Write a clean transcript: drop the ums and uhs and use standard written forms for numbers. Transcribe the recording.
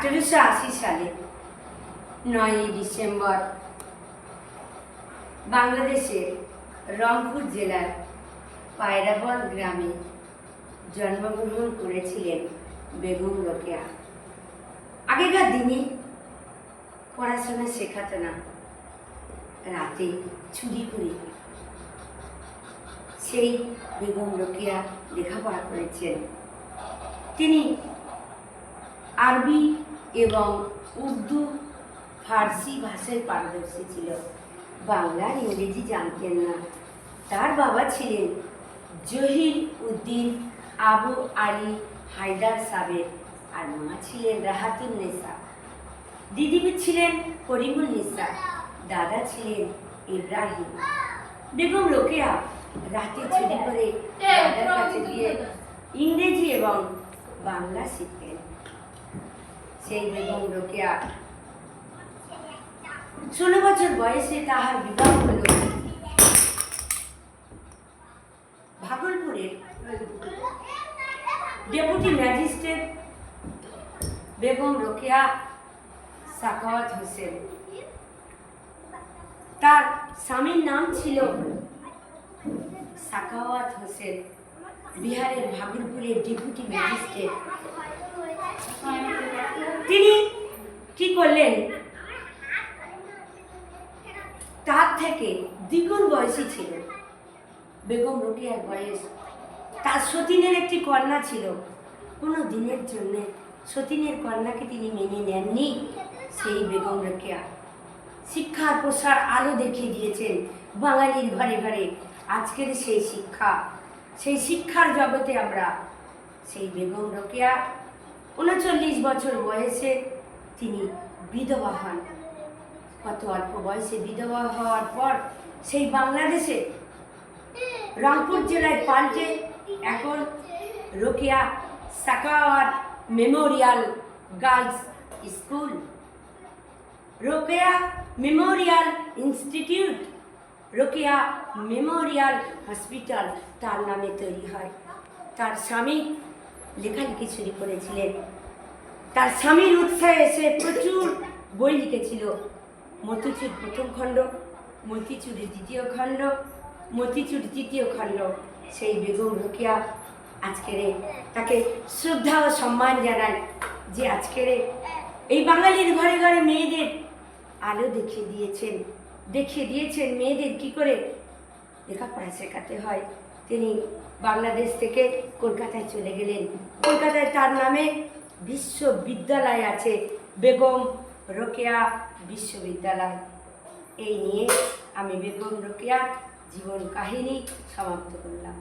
1880 সালে 9ই ডিসেম্বর বাংলাদেশের রংপুর জেলার পায়রাবল গ্রামে জন্মগ্রহণ করেছিলেন বেগম রোকেয়া। আগেকার দিনে পড়াশোনা শেখাতো না, রাতে চুরি করে সেই বেগম রোকেয়া লেখাপড়া করেছেন। তিনি আরবি এবং উর্দু ফার্সি ভাষায় পারদর্শী ছিল, বাংলার ইংরেজি জানতেন না। তার বাবা ছিলেন জহির উদ্দিন আবু আলী হায়দার সাবের, আর মা ছিলেন রাহাতুন নেসা। দিদি ছিলেন করিমুল নিসা, দাদা ছিলেন ইব্রাহিম। বেগম রোকেয়া রাতে চুরি করে দাদার কাছে গিয়ে ইংরেজি এবং বাংলা শিখতেন। সেই বেগম রোকেয়া 16 বছর বয়সে তাহার বিবাহ হল ভাগলপুরের ডেপুটি ম্যাজিস্ট্রেট বেগম রোকেয়া সাখাওয়াত হোসেন। তার স্বামীর নাম ছিল সাখাওয়াত হোসেন, বিহারের ভাগলপুরের ডেপুটি ম্যাজিস্ট্রেট। তিনি কি করলেন, তার থেকে দ্বিগুণ বয়সী ছিল বেগম রোকেয়ার বয়স। তার সতীনের একটি কন্যা ছিল, কোনো দিনের জন্য সতীনের কন্যাকে তিনি মেনে নেননি। সেই বেগম রোকেয়া শিক্ষার প্রসার আলো দেখিয়ে দিয়েছেন বাঙালির ঘরে ঘরে। আজকের সেই শিক্ষার জগতে আমরা সেই বেগম রোকেয়া 39 বছর বয়সে তিনি বিধবা হন। কত অল্প বয়সে বিধবা হওয়ার পর সেই বাংলাদেশে রংপুর জেলায় পাল্টে এখন Rokeya Sakhawat Memorial girls school, Rokeya Memorial institute, Rokeya Memorial hospital তার নামে তৈরি হয়। তার স্বামী লেখালেখি শুরু করেছিলেন। তার স্বামীর উৎসাহে সে প্রচুর বই লিখেছিল। মতিচুর প্রথম খণ্ড, মতিচুরের দ্বিতীয় খণ্ড, মতিচুর তৃতীয় খণ্ড। সেই বেগম রোকেয়া আজকের তাকে শ্রদ্ধা ও সম্মান জানায় যে আজকের এই বাঙালির ঘরে ঘরে মেয়েদের আলো দেখিয়ে দিয়েছেন মেয়েদের কি করে লেখাপড়া শেখাতে হয়। তিনি বাংলাদেশ থেকে কলকাতায় চলে গেলেন। কলকাতায় তার নামে বিশ্ববিদ্যালয় আছে, বেগম রোকেয়া বিশ্ববিদ্যালয়। এই নিয়ে আমি বেগম রোকেয়ার জীবন কাহিনী সমাপ্ত করলাম।